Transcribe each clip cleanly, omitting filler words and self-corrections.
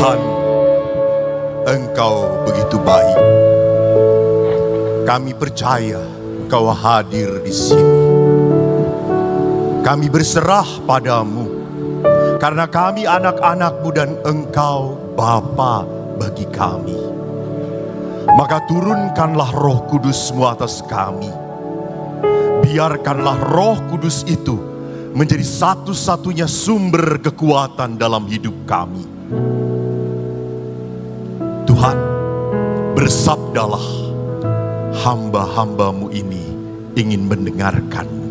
Tuhan, Engkau begitu baik. Kami percaya Engkau hadir di sini. Kami berserah padamu, karena kami anak-anak-mu dan Engkau Bapa bagi kami. Maka turunkanlah Roh Kudus-Mu atas kami. Biarkanlah Roh Kudus itu menjadi satu-satunya sumber kekuatan dalam hidup kami. Tuhan, bersabdalah, hamba-hamba-Mu ini ingin mendengarkan-Mu.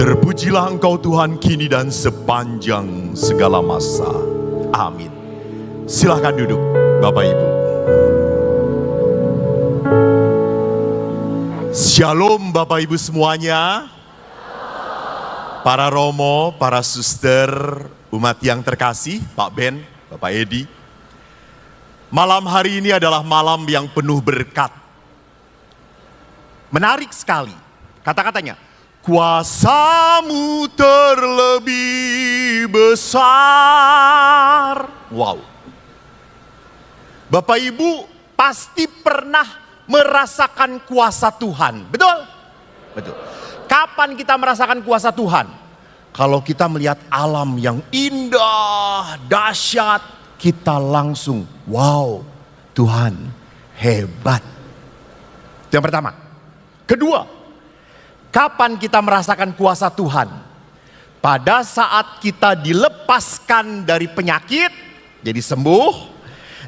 Terpujilah Engkau Tuhan kini dan sepanjang segala masa. Amin. Silakan duduk Bapak Ibu. Shalom Bapak Ibu semuanya. Para Romo, para suster, umat yang terkasih, Pak Ben, Bapak Edi. Malam hari ini adalah malam yang penuh berkat. Menarik sekali kata-katanya. Kuasa-Mu terlebih besar. Wow. Bapak Ibu pasti pernah merasakan kuasa Tuhan. Betul? Betul. Kapan kita merasakan kuasa Tuhan? Kalau kita melihat alam yang indah, dahsyat, kita langsung, wow, Tuhan hebat. Itu yang pertama. Kedua, kapan kita merasakan kuasa Tuhan? Pada saat kita dilepaskan dari penyakit, jadi sembuh,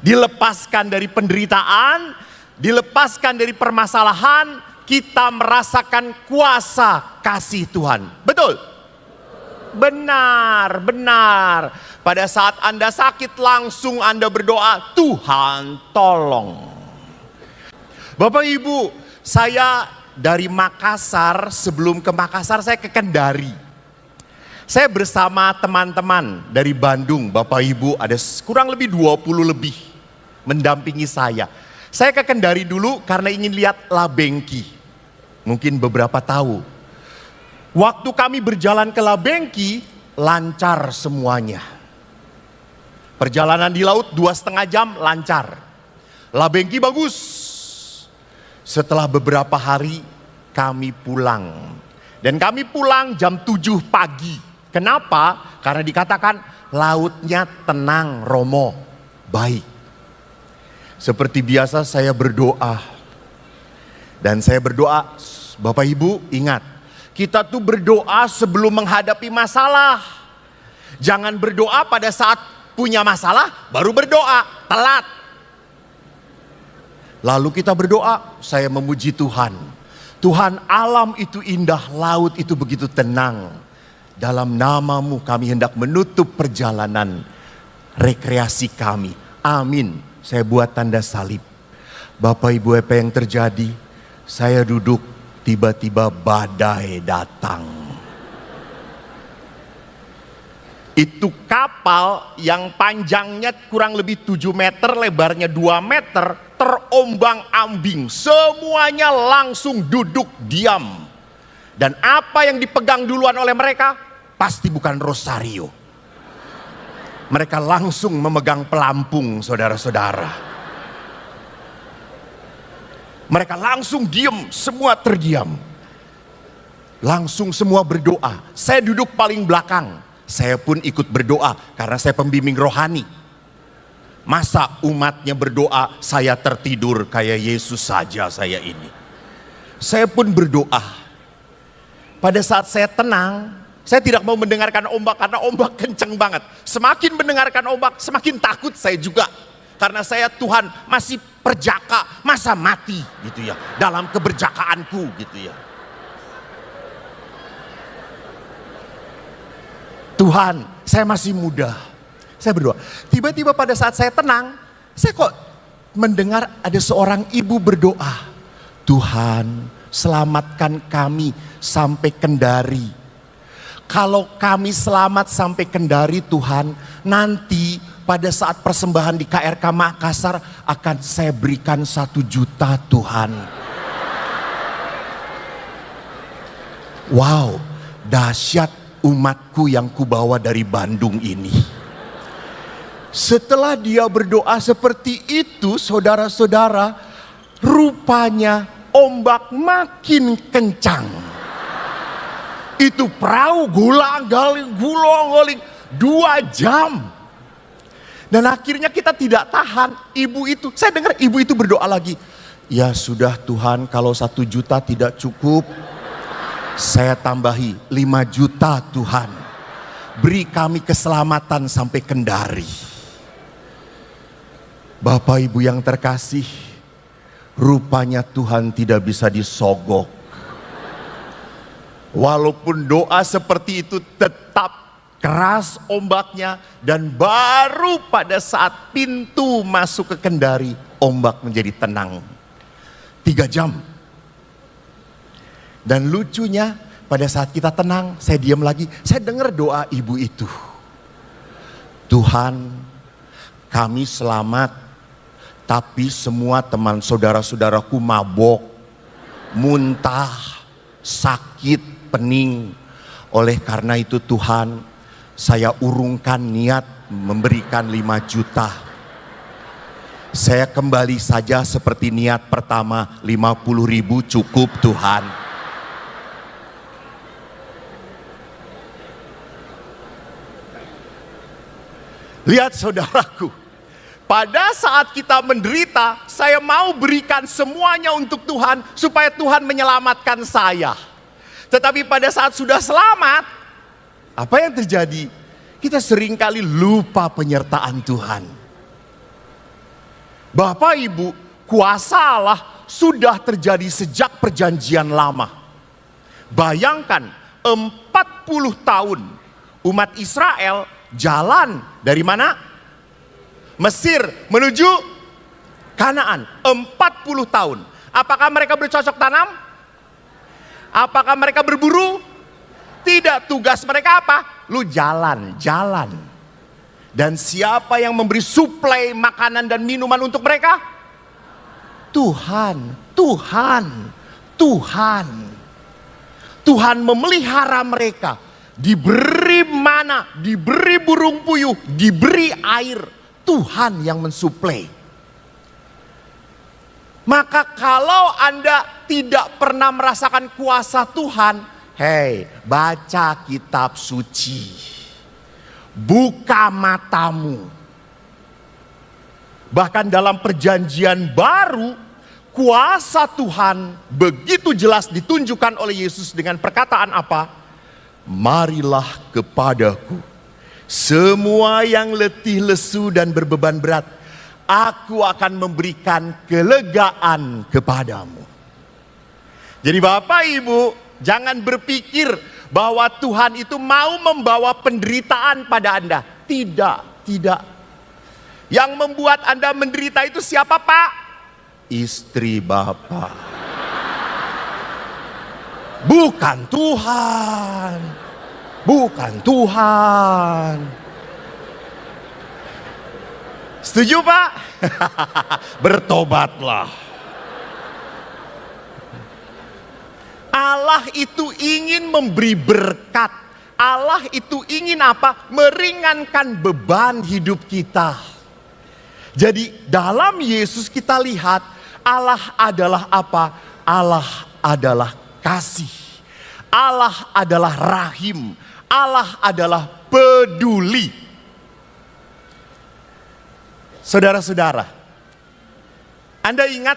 dilepaskan dari penderitaan, dilepaskan dari permasalahan, kita merasakan kuasa kasih Tuhan. Betul? Benar, benar. Pada saat Anda sakit langsung Anda berdoa, Tuhan tolong. Bapak Ibu, saya dari Makassar, sebelum ke Makassar saya ke Kendari. Saya bersama teman-teman dari Bandung, Bapak Ibu ada kurang lebih 20 lebih mendampingi saya. Saya ke Kendari dulu karena ingin lihat Labengki. Mungkin beberapa tahu. Waktu kami berjalan ke Labengki, lancar semuanya. Perjalanan di laut 2,5 jam lancar. Labengki bagus. Setelah beberapa hari kami pulang. Dan kami pulang jam 7 pagi. Kenapa? Karena dikatakan lautnya tenang, Romo, baik. Seperti biasa saya berdoa. Dan saya berdoa, Bapak Ibu ingat, kita tuh berdoa sebelum menghadapi masalah. Jangan berdoa pada saat punya masalah baru berdoa, telat. Lalu kita berdoa, saya memuji Tuhan. Tuhan, alam itu indah, laut itu begitu tenang. Dalam nama-Mu kami hendak menutup perjalanan rekreasi kami. Amin. Saya buat tanda salib. Bapak Ibu, apa yang terjadi? Saya duduk, tiba-tiba badai datang. Itu kapal yang panjangnya kurang lebih 7 meter, lebarnya 2 meter, terombang-ambing. Semuanya langsung duduk diam. Dan apa yang dipegang duluan oleh mereka? Pasti bukan rosario. Mereka langsung memegang pelampung, saudara-saudara. Mereka langsung diam, semua terdiam. Langsung semua berdoa. Saya duduk paling belakang. Saya pun ikut berdoa karena saya pembimbing rohani. Masa umatnya berdoa, saya tertidur kayak Yesus saja saya ini. Saya pun berdoa. Pada saat saya tenang, saya tidak mau mendengarkan ombak karena ombak kenceng banget. Semakin mendengarkan ombak, semakin takut saya juga. Karena saya Tuhan masih perjaka, masa mati gitu ya. Dalam keberjakaanku gitu ya. Tuhan, saya masih muda. Saya berdoa. Tiba-tiba pada saat saya tenang, saya kok mendengar ada seorang ibu berdoa. Tuhan, selamatkan kami sampai Kendari. Kalau kami selamat sampai Kendari Tuhan, nanti pada saat persembahan di KRK Makassar akan saya berikan 1 juta Tuhan. Wow, dahsyat umatku yang kubawa dari Bandung ini. Setelah dia berdoa seperti itu, saudara-saudara, rupanya ombak makin kencang. Itu perahu gulang-galing 2 jam. Dan akhirnya kita tidak tahan. Ibu itu, saya dengar ibu itu berdoa lagi. Ya sudah Tuhan, kalau 1 juta tidak cukup, saya tambahi 5 juta Tuhan. Beri kami keselamatan sampai Kendari. Bapak Ibu yang terkasih, rupanya Tuhan tidak bisa disogok. Walaupun doa seperti itu tetap keras ombaknya, dan baru pada saat pintu masuk ke Kendari, ombak menjadi tenang. 3 jam. Dan lucunya pada saat kita tenang, saya diam lagi, saya dengar doa ibu itu. Tuhan, kami selamat, tapi semua teman saudara-saudaraku mabok, muntah, sakit, pening. Oleh karena itu Tuhan, saya urungkan niat memberikan 5 juta. Saya kembali saja seperti niat pertama, 50.000 cukup Tuhan. Lihat saudaraku, pada saat kita menderita, saya mau berikan semuanya untuk Tuhan supaya Tuhan menyelamatkan saya. Tetapi pada saat sudah selamat, apa yang terjadi? Kita seringkali lupa penyertaan Tuhan. Bapak Ibu, kuasa Allah sudah terjadi sejak perjanjian lama. Bayangkan 40 tahun umat Israel jalan dari mana? Mesir menuju Kanaan. 40 tahun. Apakah mereka bercocok tanam? Apakah mereka berburu? Tidak, tugas mereka apa? Lu jalan. Dan siapa yang memberi suplai makanan dan minuman untuk mereka? Tuhan. Tuhan memelihara mereka. Diberi mana, diberi burung puyuh, diberi air. Tuhan yang mensuplai. Maka kalau Anda tidak pernah merasakan kuasa Tuhan, baca kitab suci. Buka matamu. Bahkan dalam perjanjian baru, kuasa Tuhan begitu jelas ditunjukkan oleh Yesus dengan perkataan apa? Marilah kepadaku, semua yang letih, lesu dan berbeban berat, aku akan memberikan kelegaan kepadamu. Jadi Bapak Ibu, jangan berpikir bahwa Tuhan itu mau membawa penderitaan pada Anda. Tidak. Yang membuat Anda menderita itu siapa Pak? Istri Bapak. Bukan Tuhan. Setuju Pak? Bertobatlah. Allah itu ingin memberi berkat. Allah itu ingin apa? Meringankan beban hidup kita. Jadi dalam Yesus kita lihat Allah adalah apa? Allah adalah kasih. Allah adalah rahim. Allah adalah peduli. Saudara-saudara, Anda ingat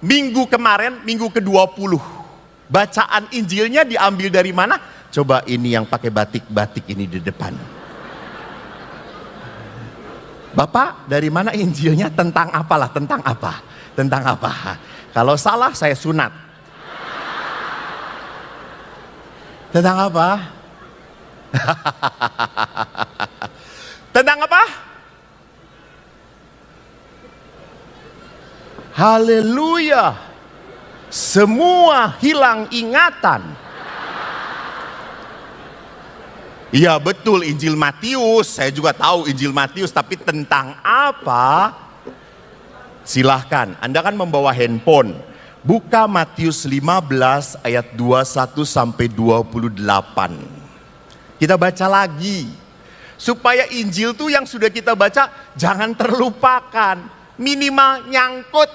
minggu kemarin, minggu ke-20, bacaan Injilnya diambil dari mana? Coba ini yang pakai batik-batik ini di depan. Bapak, dari mana Injilnya? Tentang apalah? Tentang apa? Kalau salah saya sunat. Tentang apa? Tentang apa? Haleluya. Semua hilang ingatan. Iya betul, Injil Matius. Saya juga tahu Injil Matius, tapi tentang apa? Silahkan, Anda kan membawa handphone. Buka Matius 15 ayat 21 sampai 28. Kita baca lagi. Supaya Injil tuh yang sudah kita baca jangan terlupakan. Minimal nyangkut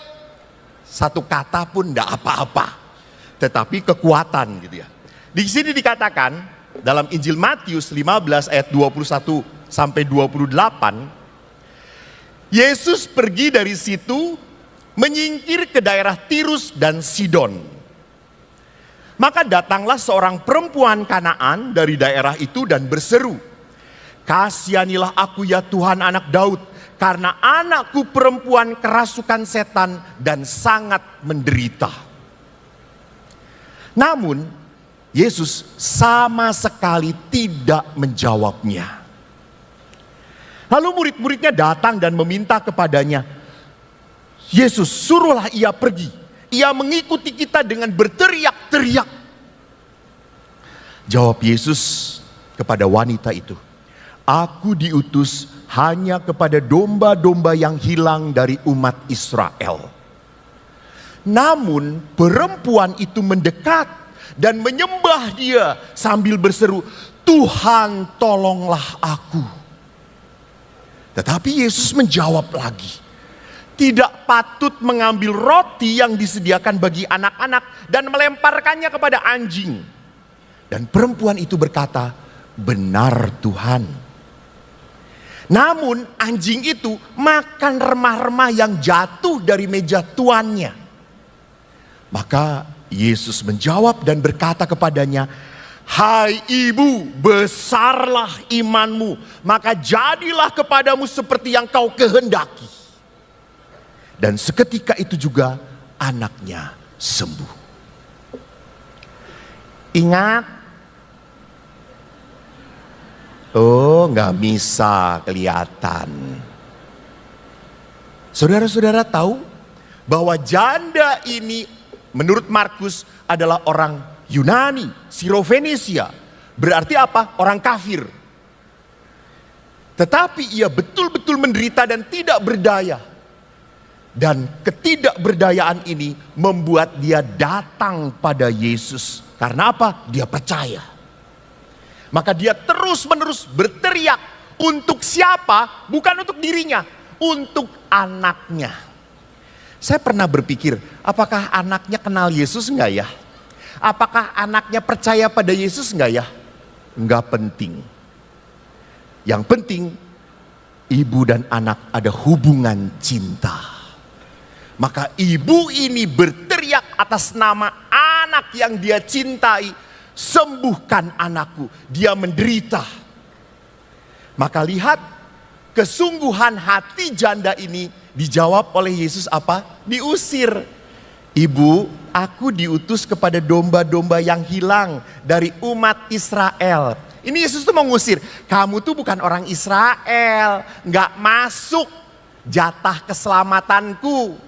satu kata pun enggak apa-apa. Tetapi kekuatan gitu ya. Di sini dikatakan dalam Injil Matius 15 ayat 21 sampai 28, Yesus pergi dari situ menyingkir ke daerah Tirus dan Sidon. Maka datanglah seorang perempuan Kanaan dari daerah itu dan berseru, "Kasihanilah aku ya Tuhan anak Daud, karena anakku perempuan kerasukan setan dan sangat menderita." Namun Yesus sama sekali tidak menjawabnya. Lalu murid-muridnya datang dan meminta kepadanya, "Yesus, suruhlah ia pergi. Ia mengikuti kita dengan berteriak-teriak." Jawab Yesus kepada wanita itu, "Aku diutus hanya kepada domba-domba yang hilang dari umat Israel." Namun perempuan itu mendekat dan menyembah dia sambil berseru, "Tuhan, tolonglah aku." Tetapi Yesus menjawab lagi, "Tidak patut mengambil roti yang disediakan bagi anak-anak dan melemparkannya kepada anjing." Dan perempuan itu berkata, "Benar Tuhan." Namun anjing itu makan remah-remah yang jatuh dari meja tuannya. Maka Yesus menjawab dan berkata kepadanya, "Hai ibu, besarlah imanmu, maka jadilah kepadamu seperti yang kau kehendaki." Dan seketika itu juga anaknya sembuh. Ingat, oh nggak bisa kelihatan. Saudara-saudara tahu bahwa janda ini menurut Markus adalah orang Yunani, Sirofenisia. Berarti apa? Orang kafir. Tetapi ia betul-betul menderita dan tidak berdaya. Dan ketidakberdayaan ini membuat dia datang pada Yesus. Karena apa? Dia percaya. Maka dia terus-menerus berteriak. Untuk siapa? Bukan untuk dirinya. Untuk anaknya. Saya pernah berpikir, apakah anaknya kenal Yesus enggak ya? Apakah anaknya percaya pada Yesus enggak ya? Enggak penting. Yang penting, ibu dan anak ada hubungan cinta. Maka ibu ini berteriak atas nama anak yang dia cintai, "Sembuhkan anakku, dia menderita." Maka lihat kesungguhan hati janda ini dijawab oleh Yesus apa? Diusir. "Ibu, aku diutus kepada domba-domba yang hilang dari umat Israel." Ini Yesus tuh mengusir. Kamu tuh bukan orang Israel. Gak masuk jatah keselamatanku.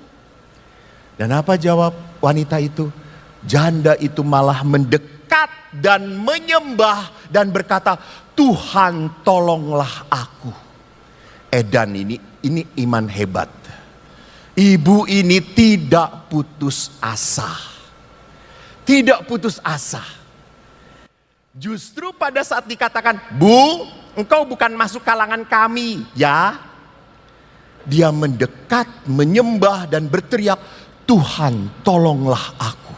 Dan apa jawab wanita itu? Janda itu malah mendekat dan menyembah dan berkata, "Tuhan, tolonglah aku." Dan ini iman hebat. Ibu ini tidak putus asa. Tidak putus asa. Justru pada saat dikatakan, "Bu, engkau bukan masuk kalangan kami ya." Dia mendekat, menyembah dan berteriak, "Tuhan, tolonglah aku."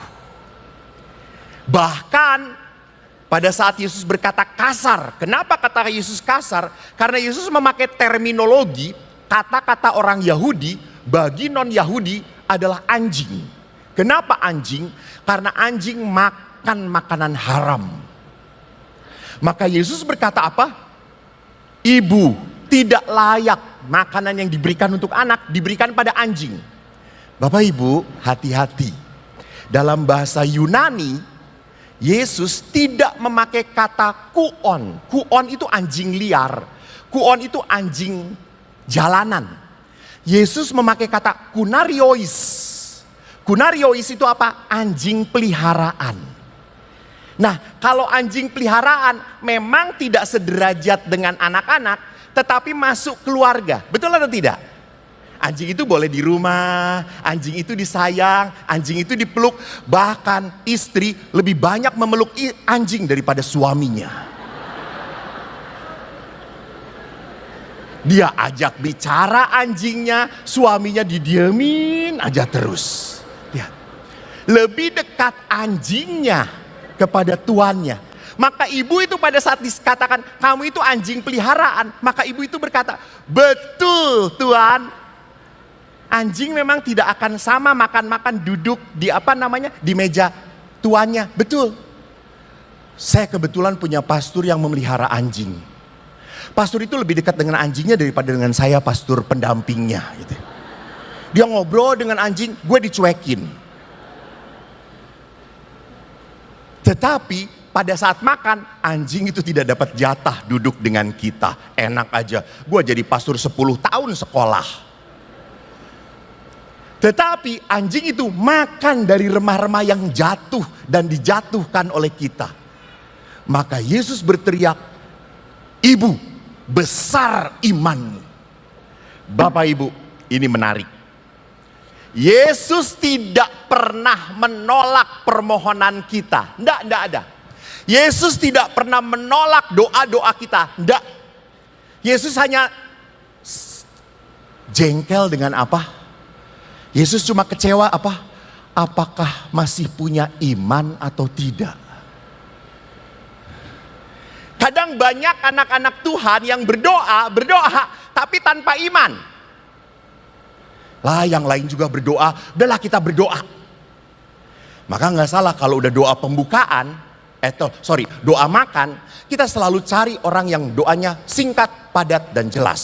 Bahkan pada saat Yesus berkata kasar. Kenapa kata Yesus kasar? Karena Yesus memakai terminologi kata-kata orang Yahudi bagi non-Yahudi adalah anjing. Kenapa anjing? Karena anjing makan makanan haram. Maka Yesus berkata apa? "Ibu, tidak layak makanan yang diberikan untuk anak diberikan pada anjing." Bapak Ibu, hati-hati. Dalam bahasa Yunani, Yesus tidak memakai kata kuon. Kuon itu anjing liar. Kuon itu anjing jalanan. Yesus memakai kata kunariois. Kunariois itu apa? Anjing peliharaan. Nah, kalau anjing peliharaan memang tidak sederajat dengan anak-anak, tetapi masuk keluarga. Betul atau tidak? Anjing itu boleh di rumah, anjing itu disayang, anjing itu dipeluk. Bahkan istri lebih banyak memeluk anjing daripada suaminya. Dia ajak bicara anjingnya, suaminya didiemin aja terus. Lihat. Lebih dekat anjingnya kepada tuannya. Maka ibu itu pada saat dikatakan kamu itu anjing peliharaan, maka ibu itu berkata, betul Tuan. Anjing memang tidak akan sama makan-makan duduk di di meja tuannya. Betul. Saya kebetulan punya pastor yang memelihara anjing. Pastor itu lebih dekat dengan anjingnya daripada dengan saya, pastor pendampingnya. Gitu. Dia ngobrol dengan anjing, gue dicuekin. Tetapi pada saat makan, anjing itu tidak dapat jatah duduk dengan kita. Enak aja, gue jadi pastor 10 tahun sekolah. Tetapi anjing itu makan dari remah-remah yang jatuh dan dijatuhkan oleh kita. Maka Yesus berteriak, ibu, besar imanmu. Bapak Ibu, ini menarik. Yesus tidak pernah menolak permohonan kita. Tidak ada. Yesus tidak pernah menolak doa-doa kita. Tidak. Yesus hanya jengkel dengan apa? Yesus cuma kecewa apa? Apakah masih punya iman atau tidak? Kadang banyak anak-anak Tuhan yang berdoa tapi tanpa iman. Lah yang lain juga berdoa, udahlah kita berdoa. Maka nggak salah kalau udah doa pembukaan, doa makan, kita selalu cari orang yang doanya singkat, padat, dan jelas.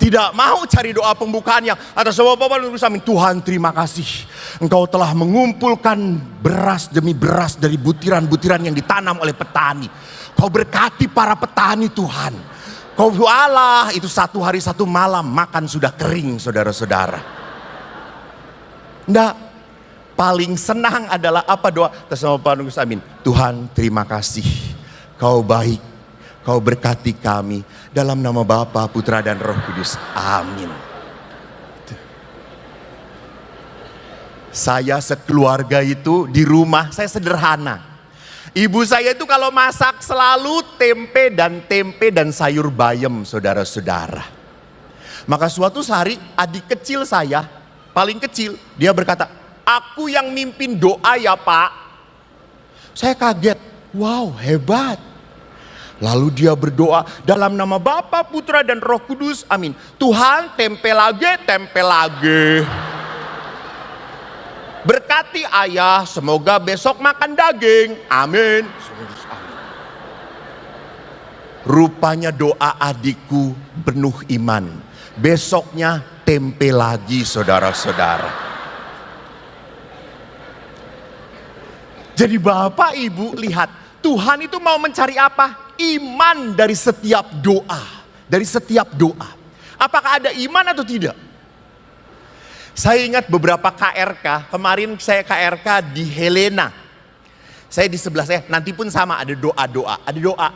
Tidak mau cari doa pembukaan yang atas nama Bapa dan Putra. Tuhan terima kasih. Engkau telah mengumpulkan beras demi beras dari butiran-butiran yang ditanam oleh petani. Kau berkati para petani Tuhan. Kau Allah itu 1 hari 1 malam makan sudah kering saudara-saudara. Nggak. Paling senang adalah apa doa? Atas nama Bapa dan Putra. Tuhan terima kasih. Kau baik. Kau berkati kami dalam nama Bapa, Putra dan Roh Kudus. Amin. Saya sekeluarga itu di rumah, saya sederhana. Ibu saya itu kalau masak selalu tempe dan sayur bayam, saudara-saudara. Maka suatu hari adik kecil saya, paling kecil, dia berkata, aku yang mimpin doa ya Pak. Saya kaget, wow hebat. Lalu dia berdoa dalam nama Bapa, Putra dan Roh Kudus. Amin. Tuhan tempe lagi. Berkati ayah, semoga besok makan daging. Amin. Rupanya doa adikku penuh iman. Besoknya tempe lagi saudara-saudara. Jadi Bapak Ibu lihat, Tuhan itu mau mencari apa? Iman dari setiap doa. Dari setiap doa. Apakah ada iman atau tidak? Saya ingat beberapa KRK. Kemarin saya KRK di Helena. Saya di sebelah saya. Nanti pun sama ada doa-doa. Ada doa.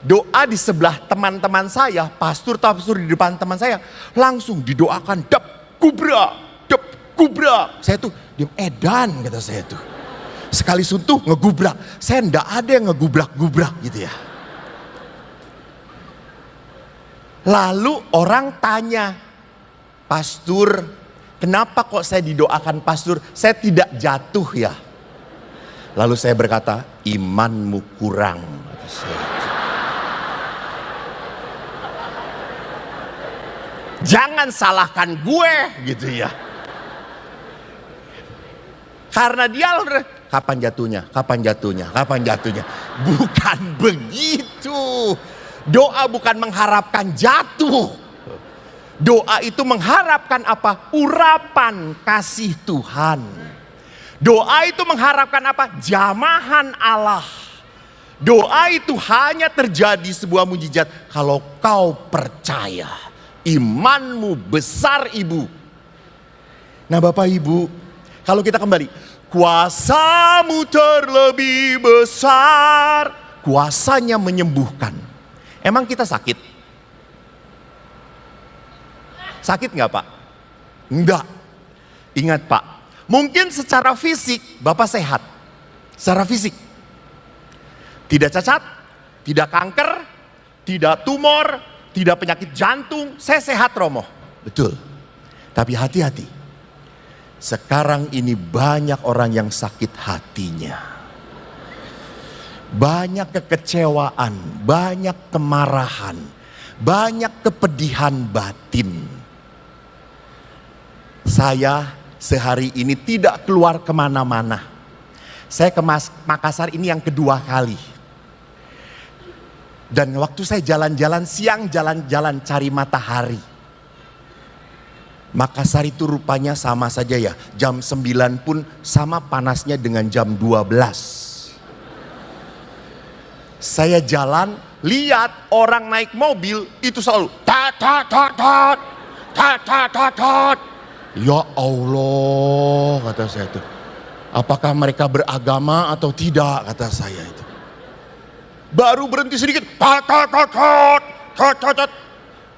Doa di sebelah teman-teman saya. Pastor di depan teman saya. Langsung didoakan. Dep kubra. Saya tuh diam edan kata saya tuh. Sekali suntuh ngegubrak. Saya enggak ada yang ngegubrak-gubrak gitu ya. Lalu orang tanya, Pastor, kenapa kok saya didoakan Pastor? Saya tidak jatuh ya. Lalu saya berkata, imanmu kurang. Jangan salahkan gue gitu ya. Karena dia kapan jatuhnya. Bukan begitu. Doa bukan mengharapkan jatuh. Doa itu mengharapkan apa? Urapan kasih Tuhan. Doa itu mengharapkan apa? Jamahan Allah. Doa itu hanya terjadi sebuah mujizat kalau kau percaya. Imanmu besar ibu. Nah Bapak Ibu, kalau kita kembali, kuasamu terlebih besar, kuasanya menyembuhkan. Emang kita sakit? Sakit nggak Pak? Enggak. Ingat Pak, mungkin secara fisik Bapak sehat. Secara fisik. Tidak cacat, Tidak kanker, tidak tumor, tidak penyakit jantung. Saya sehat Romo. Betul. Tapi hati-hati. Sekarang ini banyak orang yang sakit hatinya. Banyak kekecewaan, banyak kemarahan, banyak kepedihan batin. Saya sehari ini tidak keluar kemana-mana. Saya ke Makassar ini yang kedua kali. Dan waktu saya jalan-jalan siang, jalan-jalan cari matahari. Makassar itu rupanya sama saja ya. Jam 9 pun sama panasnya dengan jam 12. Saya jalan, lihat orang naik mobil itu selalu tat tat tat tat tat tat tat tat. Ya Allah, kata saya itu. Apakah mereka beragama atau tidak, kata saya itu. Baru berhenti sedikit, tat tat tat tat tat tat tat.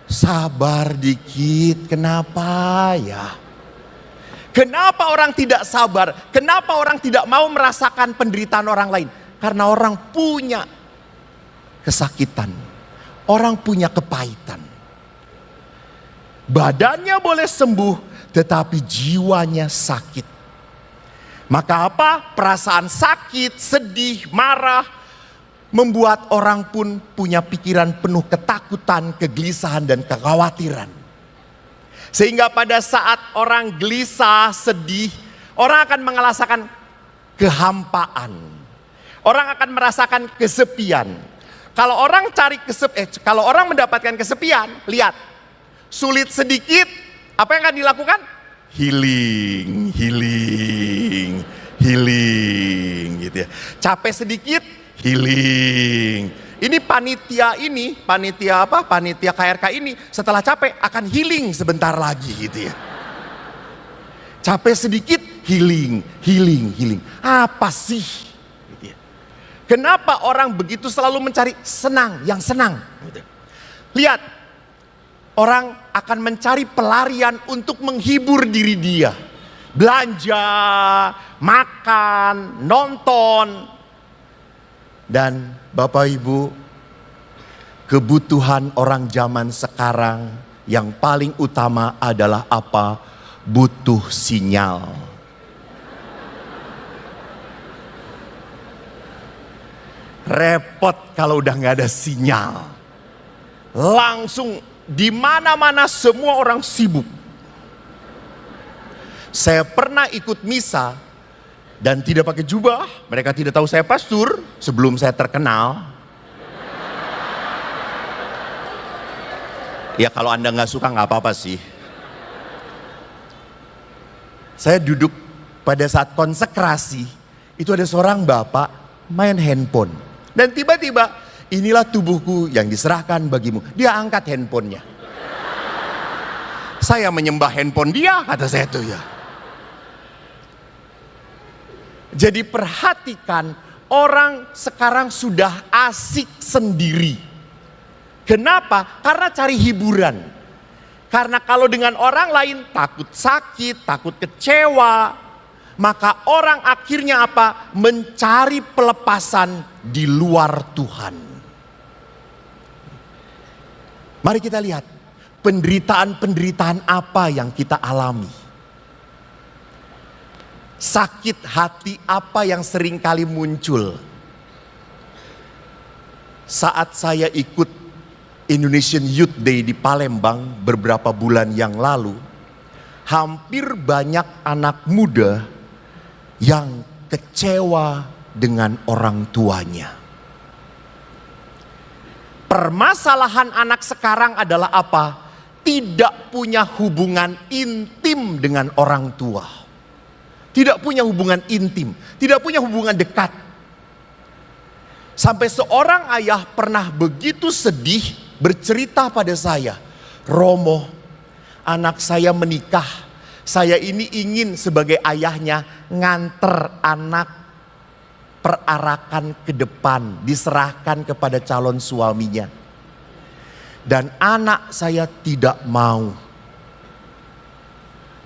Sabar dikit, kenapa ya? Kenapa orang tidak sabar? Kenapa orang tidak mau merasakan penderitaan orang lain? Karena orang punya kesakitan. Orang punya kepahitan. Badannya boleh sembuh, tetapi jiwanya sakit. Maka apa? Perasaan sakit, sedih, marah, membuat orang pun punya pikiran penuh ketakutan, kegelisahan, dan kekhawatiran. Sehingga pada saat orang gelisah, sedih, orang akan merasakan kehampaan. Orang akan merasakan kesepian. Kalau orang mendapatkan kesepian, lihat, sulit sedikit, apa yang akan dilakukan? Healing, healing, healing, gitu ya. Capek sedikit, healing. Ini panitia KRK ini setelah capek akan healing sebentar lagi gitu ya. Capek sedikit, healing, healing, healing. Apa sih? Gitu ya. Kenapa orang begitu selalu mencari senang, yang senang? Gitu. Lihat, orang akan mencari pelarian untuk menghibur diri dia. Belanja, makan, nonton. Dan Bapak Ibu, kebutuhan orang zaman sekarang yang paling utama adalah apa? Butuh sinyal. Repot kalau udah nggak ada sinyal. Langsung di mana-mana semua orang sibuk. Saya pernah ikut misa dan tidak pakai jubah. Mereka tidak tahu saya pastor sebelum saya terkenal. Ya kalau Anda nggak suka nggak apa-apa sih. Saya duduk pada saat konsekrasi, itu ada seorang bapak main handphone. Dan tiba-tiba, inilah tubuhku yang diserahkan bagimu. Dia angkat handphonenya. Saya menyembah handphone dia, kata saya tuh ya. Jadi perhatikan, orang sekarang sudah asik sendiri. Kenapa? Karena cari hiburan. Karena kalau dengan orang lain takut sakit, takut kecewa. Maka orang akhirnya apa? Mencari pelepasan di luar Tuhan. Mari kita lihat penderitaan-penderitaan apa yang kita alami. Sakit hati apa yang sering kali muncul. Saat saya ikut Indonesian Youth Day di Palembang beberapa bulan yang lalu, hampir banyak anak muda yang kecewa dengan orang tuanya. Permasalahan anak sekarang adalah apa? Tidak punya hubungan intim dengan orang tua. Tidak punya hubungan intim, tidak punya hubungan dekat. Sampai seorang ayah pernah begitu sedih bercerita pada saya, Romo, anak saya menikah. Saya ini ingin sebagai ayahnya nganter anak perarakan ke depan, diserahkan kepada calon suaminya. Dan anak saya tidak mau.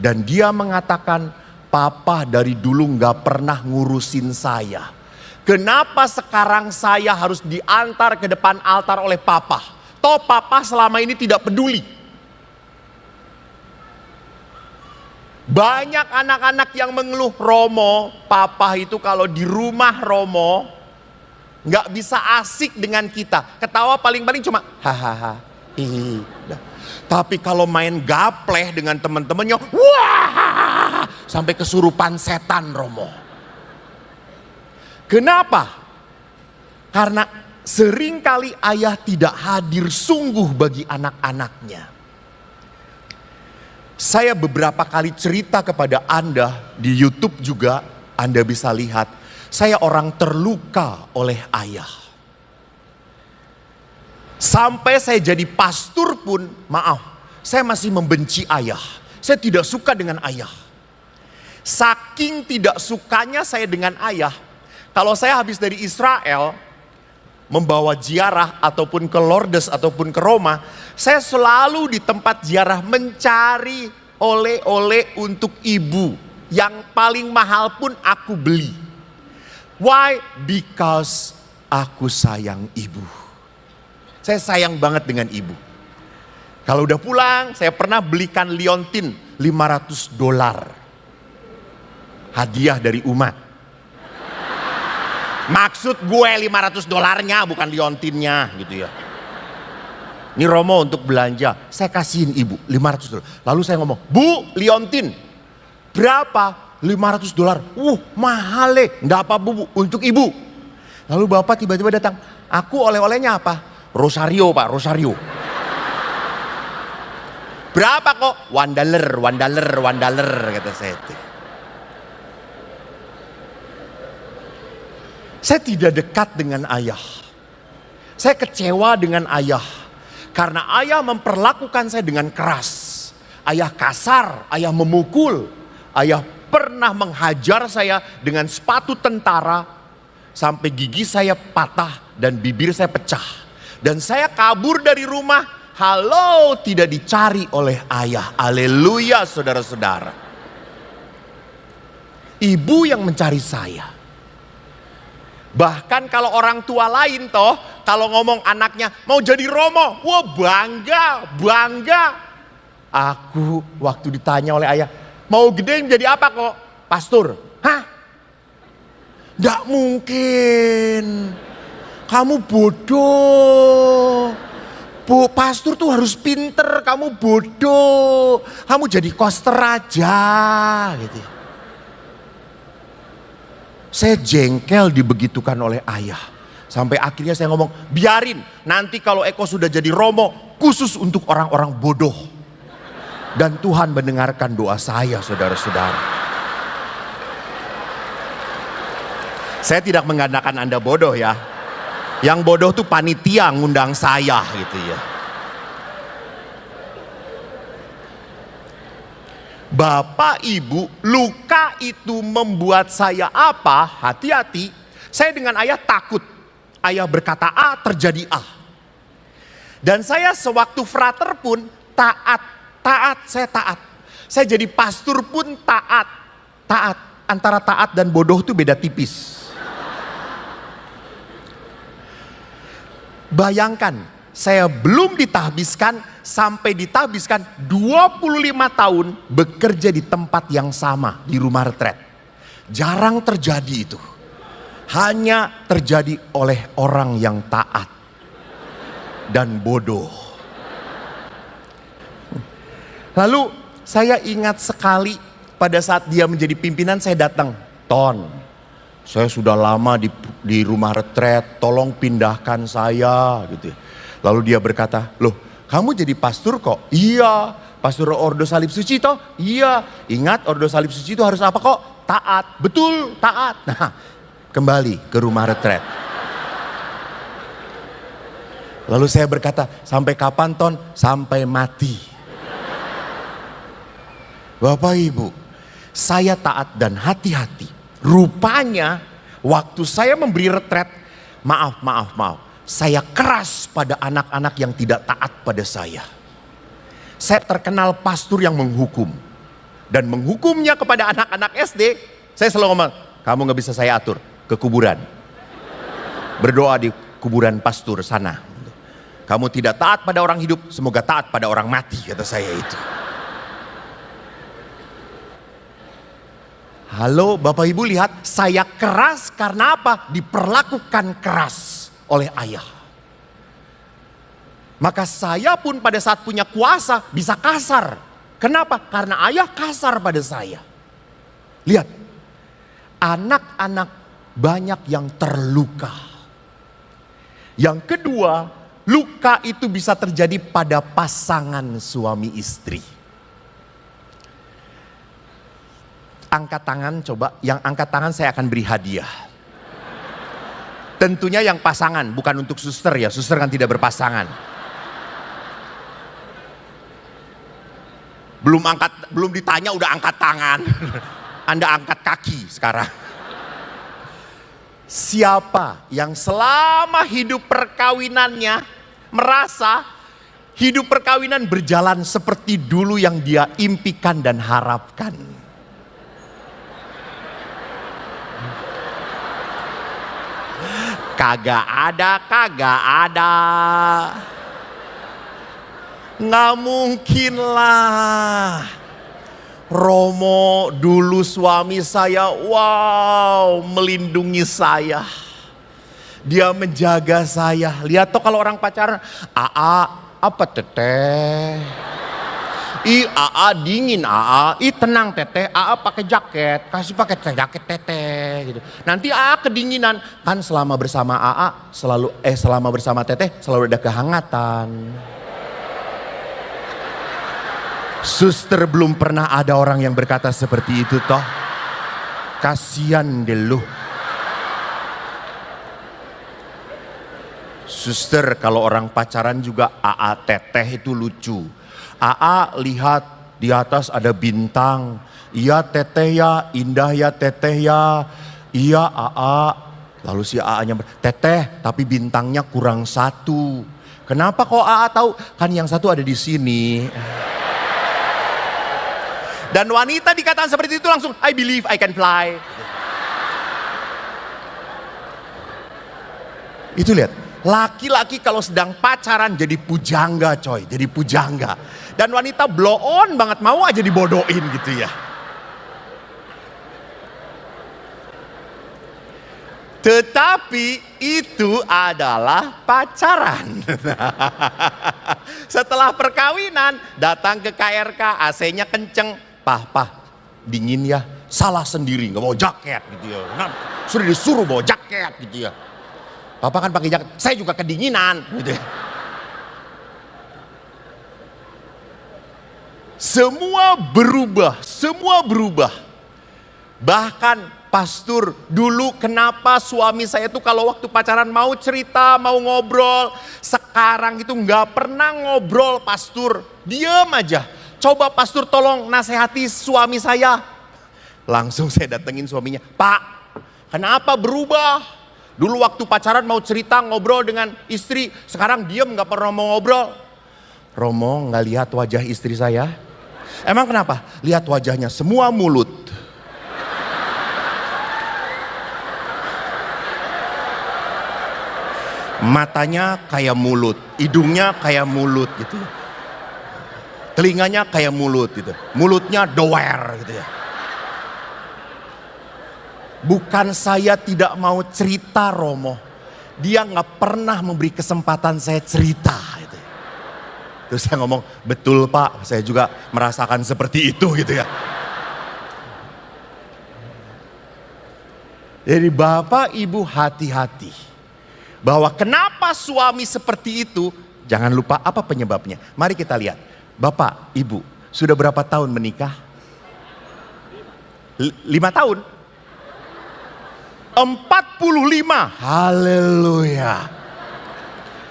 Dan dia mengatakan, Papa dari dulu gak pernah ngurusin saya. Kenapa sekarang saya harus diantar ke depan altar oleh papa? Toh papa selama ini tidak peduli. Banyak anak-anak yang mengeluh, Romo, papa itu kalau di rumah Romo nggak bisa asik dengan kita. Ketawa paling-paling cuma hahaha, hihi. Tapi kalau main gapleh dengan teman-temannya, wah, sampai kesurupan setan, Romo. Kenapa? Karena seringkali ayah tidak hadir sungguh bagi anak-anaknya. Saya beberapa kali cerita kepada Anda di YouTube juga, Anda bisa lihat. Saya orang terluka oleh ayah. Sampai saya jadi pastor pun, maaf, saya masih membenci ayah. Saya tidak suka dengan ayah. Saking tidak sukanya saya dengan ayah, kalau saya habis dari Israel, membawa ziarah ataupun ke Lourdes ataupun ke Roma, saya selalu di tempat ziarah mencari oleh-oleh untuk ibu. Yang paling mahal pun aku beli. Why? Because aku sayang ibu. Saya sayang banget dengan ibu. Kalau udah pulang, saya pernah belikan liontin $500. Hadiah dari umat. Maksud gue $500-nya bukan liontinnya gitu ya. Ini Romo untuk belanja, saya kasihin ibu $500. Lalu saya ngomong, Bu, liontin berapa? $500. Mahal enggak apa bu, untuk ibu. Lalu bapak tiba-tiba datang, aku oleh-olehnya apa? Rosario pak, Rosario. Berapa kok? $1 kata saya. Saya tidak dekat dengan ayah. Saya kecewa dengan ayah. Karena ayah memperlakukan saya dengan keras. Ayah kasar, ayah memukul. Ayah pernah menghajar saya dengan sepatu tentara. Sampai gigi saya patah dan bibir saya pecah. Dan saya kabur dari rumah. Halo, tidak dicari oleh ayah. Haleluya saudara-saudara. Ibu yang mencari saya. Bahkan kalau orang tua lain toh, kalau ngomong anaknya mau jadi Romo, wah bangga. Aku waktu ditanya oleh ayah, mau gede menjadi apa kok? Pastor. Hah? Nggak mungkin. Kamu bodoh. Bu, pastor tuh harus pinter, kamu bodoh. Kamu jadi koster aja gitu. Saya jengkel dibegitukan oleh ayah. Sampai akhirnya saya ngomong, biarin nanti kalau Eko sudah jadi Romo, khusus untuk orang-orang bodoh. Dan Tuhan mendengarkan doa saya saudara-saudara. Saya tidak menggandakan Anda bodoh ya. Yang bodoh tuh panitia ngundang saya gitu ya. Bapak ibu, luka itu membuat saya apa? Hati-hati. Saya dengan ayah takut. Ayah berkata A, terjadi A. Dan saya sewaktu frater pun taat. Saya taat. Saya jadi pastor pun taat. Antara taat dan bodoh itu beda tipis. Bayangkan, saya belum ditahbiskan sampai ditahbiskan 25 tahun bekerja di tempat yang sama di rumah retret. Jarang terjadi itu. Hanya terjadi oleh orang yang taat dan bodoh. Lalu saya ingat sekali pada saat dia menjadi pimpinan saya datang. Ton, saya sudah lama di rumah retret, tolong pindahkan saya gitu. Lalu dia berkata, loh kamu jadi pastor kok? Iya, pastor Ordo Salib Suci toh? Iya, ingat Ordo Salib Suci itu harus apa kok? Taat, betul taat. Nah, kembali ke rumah retret. Lalu saya berkata, sampai kapan Ton? Sampai mati. Bapak Ibu, saya taat dan hati-hati. Rupanya waktu saya memberi retret, maaf. Saya keras pada anak-anak yang tidak taat pada saya. Saya terkenal pastor yang menghukum. Dan menghukumnya kepada anak-anak SD, saya selalu ngomong, kamu gak bisa saya atur ke kuburan. Berdoa di kuburan pastor sana. Kamu tidak taat pada orang hidup, semoga taat pada orang mati, kata saya itu. Halo Bapak Ibu, lihat, saya keras karena apa? Diperlakukan keras oleh ayah. Maka saya pun pada saat punya kuasa bisa kasar. Kenapa? Karena ayah kasar pada saya. Lihat, anak-anak banyak yang terluka. Yang kedua, luka itu bisa terjadi pada pasangan suami istri. Angkat tangan coba, yang angkat tangan saya akan beri hadiah. Tentunya yang pasangan, bukan untuk suster ya, suster kan tidak berpasangan. Belum ditanya udah angkat tangan. Anda angkat kaki sekarang. Siapa yang selama hidup perkawinannya merasa hidup perkawinan berjalan seperti dulu yang dia impikan dan harapkan? Kagak ada. Nggak mungkin lah. Romo dulu suami saya, wow, melindungi saya. Dia menjaga saya. Lihat toh kalau orang pacaran, apa teteh? AA dingin tenang teteh, pakai jaket, kasih pakai jaket teteh gitu. Nanti kedinginan, kan selama bersama selama bersama teteh selalu ada kehangatan. Suster, belum pernah ada orang yang berkata seperti itu toh. Kasian deh lu. Suster, kalau orang pacaran juga teteh itu lucu. Lihat di atas ada bintang. Iya teteh ya, indah ya teteh ya. Iya Lalu si nya teteh tapi bintangnya kurang satu. Kenapa kok tahu? Kan yang satu ada di sini. Dan wanita dikatakan seperti itu langsung, I believe I can fly. Itu lihat, laki-laki kalau sedang pacaran jadi pujangga coy, jadi pujangga. Dan wanita blow on banget, mau aja dibodohin gitu ya. Tetapi itu adalah pacaran. Setelah perkawinan, datang ke KRK, AC-nya kenceng. Pah, dingin ya, salah sendiri, nggak bawa jaket gitu ya. Nah, sudah disuruh bawa jaket gitu ya. Papa kan pakai jaket, saya juga kedinginan gitu ya. Semua berubah. Bahkan pastor, dulu kenapa suami saya tuh kalau waktu pacaran mau cerita, mau ngobrol. Sekarang itu nggak pernah ngobrol pastor, diam aja. Coba pastor tolong nasihati suami saya. Langsung saya datengin suaminya. Pak, kenapa berubah? Dulu waktu pacaran mau cerita ngobrol dengan istri. Sekarang diem gak pernah mau ngobrol. Romo gak lihat wajah istri saya? Emang kenapa? Lihat wajahnya semua mulut. Matanya kayak mulut. Hidungnya kayak mulut gitu. Telinganya kayak mulut gitu. Mulutnya doer gitu ya. Bukan saya tidak mau cerita Romo. Dia gak pernah memberi kesempatan saya cerita gitu. Terus saya ngomong, betul Pak, saya juga merasakan seperti itu gitu ya. Jadi Bapak Ibu hati-hati. Bahwa kenapa suami seperti itu, jangan lupa apa penyebabnya. Mari kita lihat. Bapak, Ibu, sudah berapa tahun menikah? 5 tahun? 45. Haleluya.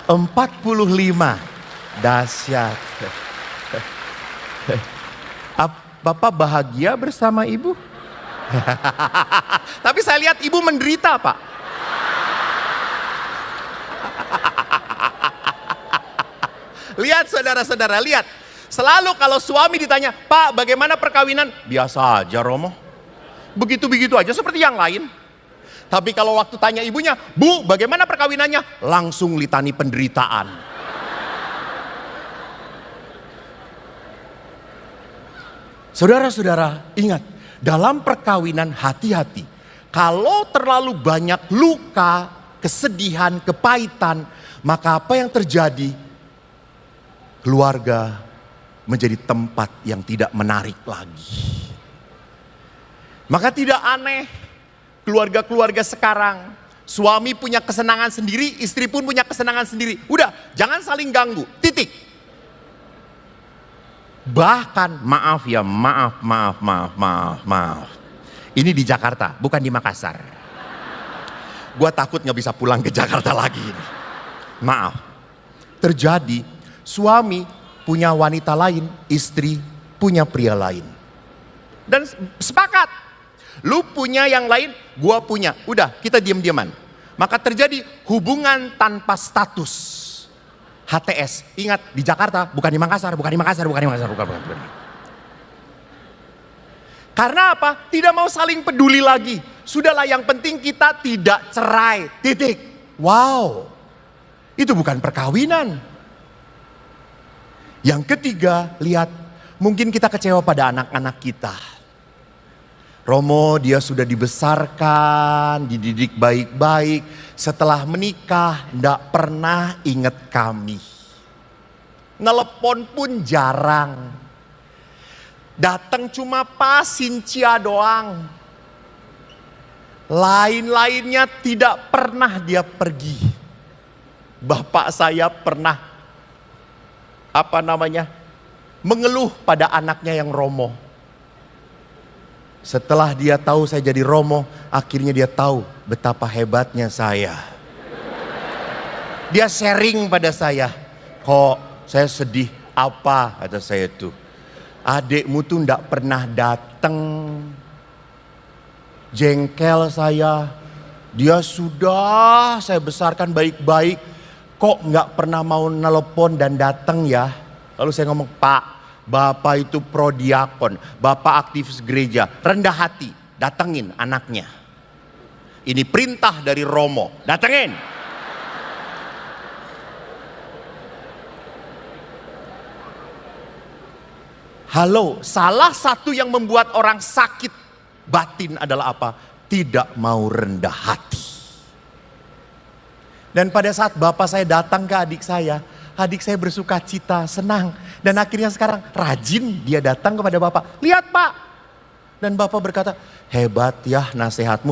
45. Dahsyat. Bapak bahagia bersama Ibu? Tapi saya lihat Ibu menderita, Pak. Lihat saudara-saudara, lihat. Selalu kalau suami ditanya, Pak bagaimana perkawinan? Biasa aja Romo. Begitu-begitu aja seperti yang lain. Tapi kalau waktu tanya ibunya, Bu, bagaimana perkawinannya? Langsung litani penderitaan. Saudara-saudara, ingat, dalam perkawinan hati-hati. Kalau terlalu banyak luka, kesedihan, kepahitan, maka apa yang terjadi? Keluarga menjadi tempat yang tidak menarik lagi. Maka tidak aneh keluarga-keluarga sekarang, suami punya kesenangan sendiri, istri pun punya kesenangan sendiri. Udah, jangan saling ganggu, titik. Bahkan maaf ya, maaf. Ini di Jakarta, bukan di Makassar. Gua takut gak bisa pulang ke Jakarta lagi ini. Maaf. Terjadi, suami punya wanita lain, istri punya pria lain. Dan sepakat. Lu punya yang lain, gua punya. Udah, kita diam-diaman. Maka terjadi hubungan tanpa status. HTS. Ingat, di Jakarta, bukan di Makassar. Karena apa? Tidak mau saling peduli lagi. Sudahlah, yang penting kita tidak cerai. Titik. Wow. Itu bukan perkawinan. Yang ketiga, lihat. Mungkin kita kecewa pada anak-anak kita. Romo dia sudah dibesarkan, dididik baik-baik. Setelah menikah, tidak pernah ingat kami. Nelepon pun jarang. Datang cuma pas Sincia doang. Lain-lainnya tidak pernah dia pergi. Bapak saya pernah mengeluh pada anaknya yang Romo. Setelah dia tahu saya jadi Romo, akhirnya dia tahu betapa hebatnya saya. Dia sharing pada saya, kok saya sedih apa, kata saya tuh. Adikmu tuh ndak pernah datang. Jengkel saya. Dia sudah saya besarkan baik-baik, kok nggak pernah mau nelpon dan datang ya. Lalu saya ngomong, Pak, Bapak itu prodiakon, Bapak aktivis gereja, rendah hati, datengin anaknya. Ini perintah dari Romo, datengin. Halo, salah satu yang membuat orang sakit batin adalah apa? Tidak mau rendah hati. Dan pada saat bapak saya datang ke adik saya bersuka cita, senang. Dan akhirnya sekarang rajin dia datang kepada bapak. Lihat Pak. Dan bapak berkata, hebat ya nasihatmu.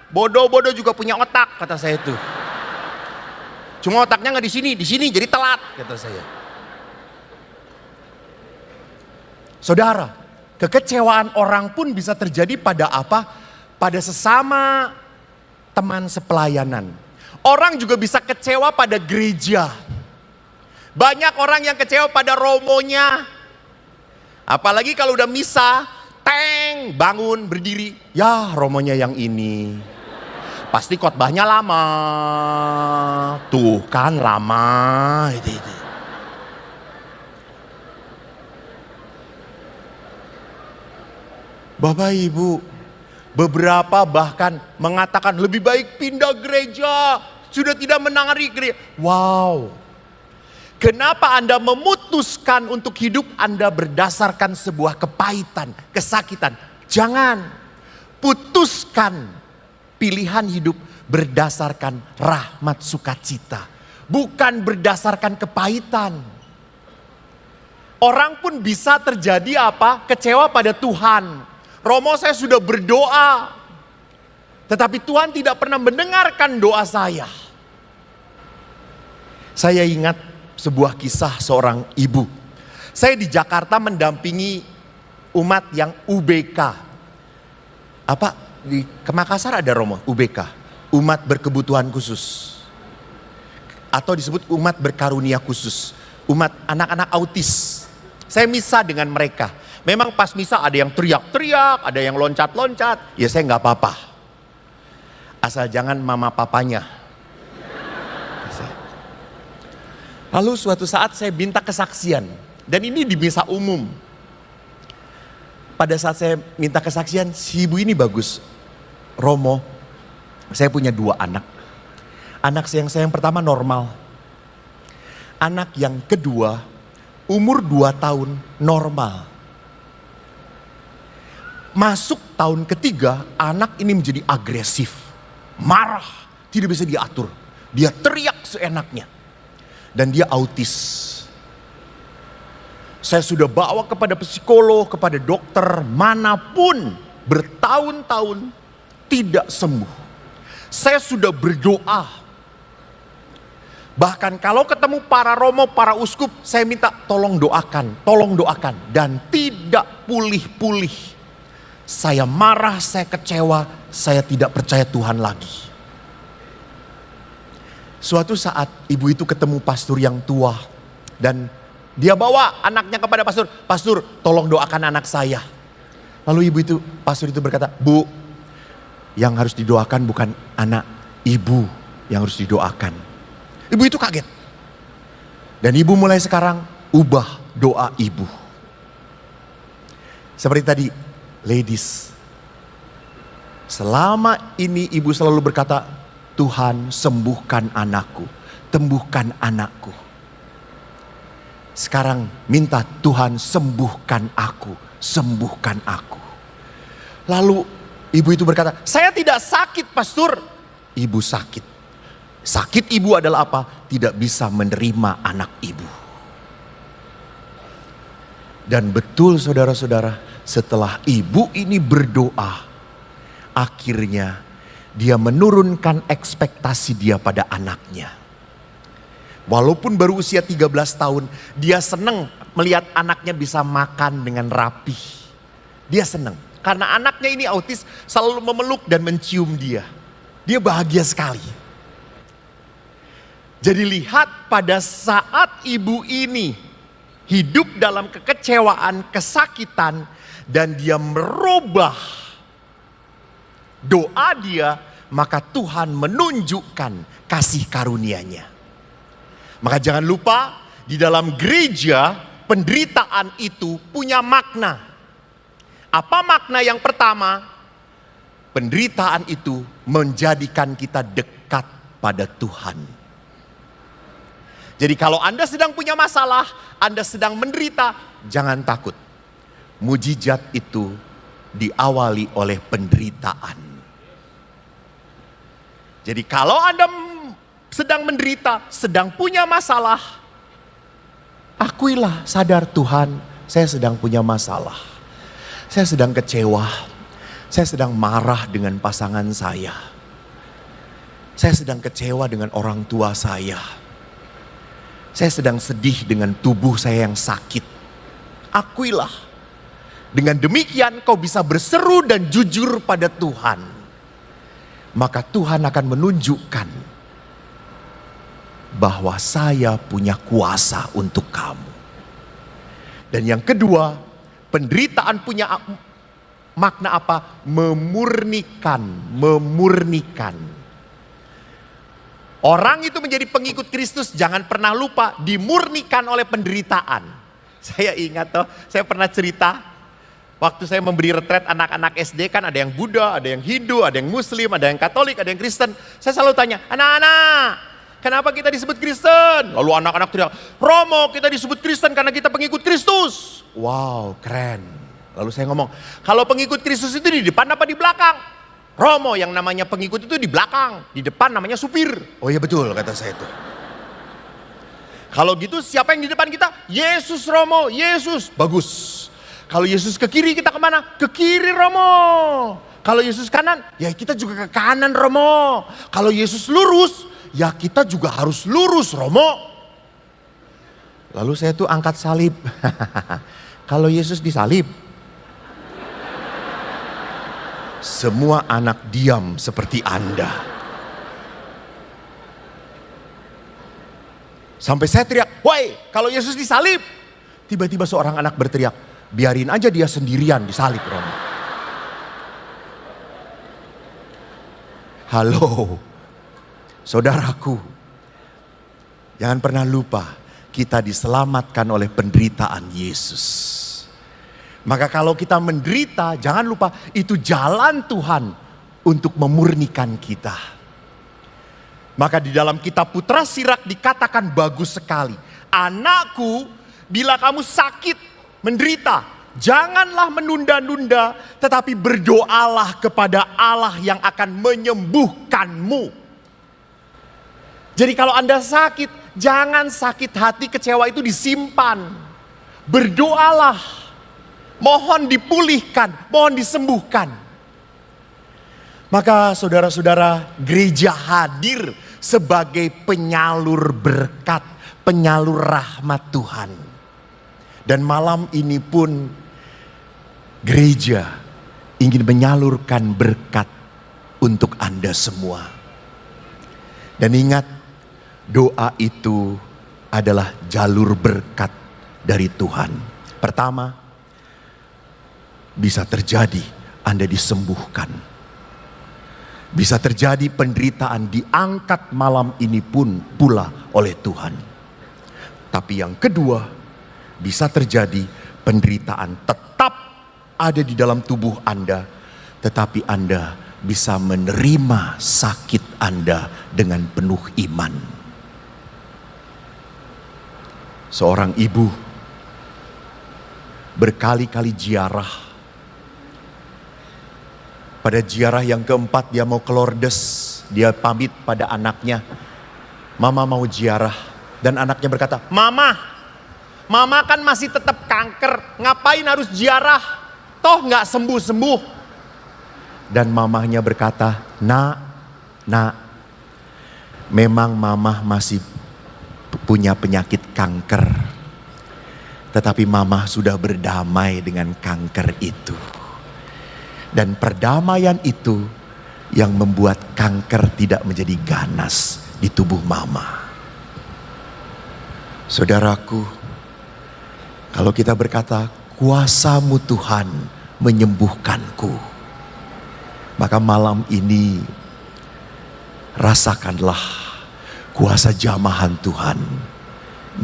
Bodoh-bodoh juga punya otak, kata saya itu. Cuma otaknya nggak di sini jadi telat, kata saya. Saudara, kekecewaan orang pun bisa terjadi pada apa? Pada sesama teman sepelayanan. Orang juga bisa kecewa pada gereja. Banyak orang yang kecewa pada romonya. Apalagi kalau udah misa, bangun berdiri. Ya romonya yang ini. Pasti khotbahnya lama. Tuh kan lama. Bapak Ibu, beberapa bahkan mengatakan lebih baik pindah gereja. Sudah tidak menangani gereja. Wow. Kenapa Anda memutuskan untuk hidup Anda berdasarkan sebuah kepahitan, kesakitan? Jangan. Putuskan pilihan hidup berdasarkan rahmat sukacita. Bukan berdasarkan kepahitan. Orang pun bisa terjadi apa? Kecewa pada Tuhan. Romo, saya sudah berdoa. Tetapi Tuhan tidak pernah mendengarkan doa saya. Saya ingat sebuah kisah seorang ibu. Saya di Jakarta mendampingi umat yang UBK. Di Makassar ada Romo, UBK. Umat berkebutuhan khusus. Atau disebut umat berkarunia khusus. Umat anak-anak autis. Saya misa dengan mereka. Memang pas misa ada yang teriak-teriak, ada yang loncat-loncat. Ya saya nggak apa-apa. Asal jangan mama papanya. Lalu suatu saat saya minta kesaksian. Dan ini di misa umum. Pada saat saya minta kesaksian, si ibu ini bagus. Romo, Saya punya 2 anak. Anak saya yang pertama normal. Anak yang kedua umur 2 tahun normal. Masuk tahun ketiga, anak ini menjadi agresif, marah, tidak bisa diatur. Dia teriak seenaknya. Dan dia autis. Saya sudah bawa kepada psikolog, kepada dokter, manapun bertahun-tahun tidak sembuh. Saya sudah berdoa. Bahkan kalau ketemu para romo, para uskup, saya minta tolong doakan. Dan tidak pulih-pulih. Saya marah, saya kecewa, saya tidak percaya Tuhan lagi. Suatu saat ibu itu ketemu pastor yang tua. Dan dia bawa anaknya kepada pastor. Pastor, tolong doakan anak saya. Lalu pastor itu berkata, Bu, yang harus didoakan bukan anak, ibu yang harus didoakan. Ibu itu kaget. Dan ibu mulai sekarang ubah doa ibu. Seperti tadi, ladies. Selama ini ibu selalu berkata, Tuhan sembuhkan anakku, tembuhkan anakku. Sekarang minta Tuhan sembuhkan aku, sembuhkan aku. Lalu ibu itu berkata, saya tidak sakit pastor. Ibu sakit. Sakit ibu adalah apa? Tidak bisa menerima anak ibu. Dan betul saudara-saudara, setelah ibu ini berdoa, akhirnya dia menurunkan ekspektasi dia pada anaknya. Walaupun baru usia 13 tahun, dia senang melihat anaknya bisa makan dengan rapi. Dia senang, karena anaknya ini autis, selalu memeluk dan mencium dia. Dia bahagia sekali. Jadi lihat, pada saat ibu ini hidup dalam kekecewaan, kesakitan, dan dia merubah doa dia, maka Tuhan menunjukkan kasih karunia-Nya. Maka jangan lupa, di dalam gereja penderitaan itu punya makna. Apa makna yang pertama? Penderitaan itu menjadikan kita dekat pada Tuhan. Jadi kalau Anda sedang punya masalah, Anda sedang menderita, jangan takut. Mujizat itu diawali oleh penderitaan. Jadi kalau Anda sedang menderita, sedang punya masalah, akuilah, sadar Tuhan, saya sedang punya masalah. Saya sedang kecewa, saya sedang marah dengan pasangan saya. Saya sedang kecewa dengan orang tua saya. Saya sedang sedih dengan tubuh saya yang sakit. Akuilah. Dengan demikian kau bisa berseru dan jujur pada Tuhan. Maka Tuhan akan menunjukkan bahwa saya punya kuasa untuk kamu. Dan yang kedua, penderitaan punya makna apa? Memurnikan. Orang itu menjadi pengikut Kristus, jangan pernah lupa dimurnikan oleh penderitaan. Saya ingat saya pernah cerita, waktu saya memberi retret anak-anak SD, kan ada yang Buddha, ada yang Hindu, ada yang Muslim, ada yang Katolik, ada yang Kristen. Saya selalu tanya, anak-anak, kenapa kita disebut Kristen? Lalu anak-anak teriak, Romo, kita disebut Kristen karena kita pengikut Kristus. Wow, keren. Lalu saya ngomong, kalau pengikut Kristus itu di depan apa di belakang? Romo, yang namanya pengikut itu di belakang, di depan namanya supir. Oh iya betul, kata saya itu. Kalau gitu siapa yang di depan kita? Yesus Romo, Yesus. Bagus. Kalau Yesus ke kiri, kita kemana? Ke kiri Romo. Kalau Yesus kanan, ya kita juga ke kanan Romo. Kalau Yesus lurus, ya kita juga harus lurus Romo. Lalu saya tuh angkat salib. Kalau Yesus disalib, semua anak diam seperti Anda. Sampai saya teriak, woi, kalau Yesus disalib. Tiba-tiba seorang anak berteriak, biarin aja dia sendirian disalib Romo. Halo, saudaraku. Jangan pernah lupa, kita diselamatkan oleh penderitaan Yesus. Maka kalau kita menderita, jangan lupa itu jalan Tuhan untuk memurnikan kita. Maka di dalam kitab Putra Sirak dikatakan bagus sekali. Anakku, bila kamu sakit, menderita, janganlah menunda-nunda, tetapi berdoalah kepada Allah yang akan menyembuhkanmu. Jadi kalau Anda sakit, jangan sakit hati, kecewa itu disimpan. Berdoalah, mohon dipulihkan, mohon disembuhkan. Maka saudara-saudara, gereja hadir sebagai penyalur berkat, penyalur rahmat Tuhan. Dan malam ini pun gereja ingin menyalurkan berkat untuk Anda semua. Dan ingat, doa itu adalah jalur berkat dari Tuhan. Pertama, bisa terjadi Anda disembuhkan. Bisa terjadi penderitaan diangkat malam ini pun pula oleh Tuhan. Tapi yang kedua, bisa terjadi penderitaan tetap ada di dalam tubuh Anda, tetapi Anda bisa menerima sakit Anda dengan penuh iman. Seorang ibu berkali-kali ziarah. Pada ziarah yang keempat dia mau ke Lourdes, dia pamit pada anaknya, "Mama mau ziarah." Dan anaknya berkata, Mama kan masih tetap kanker, ngapain harus ziarah? Toh nggak sembuh-sembuh." Dan mamahnya berkata, Nak, memang mamah masih punya penyakit kanker. Tetapi mamah sudah berdamai dengan kanker itu. Dan perdamaian itu yang membuat kanker tidak menjadi ganas di tubuh mama. Saudaraku, kalau kita berkata, "Kuasa-Mu Tuhan menyembuhkanku," maka malam ini rasakanlah kuasa jamahan Tuhan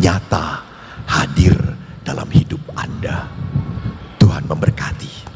nyata hadir dalam hidup Anda. Tuhan memberkati.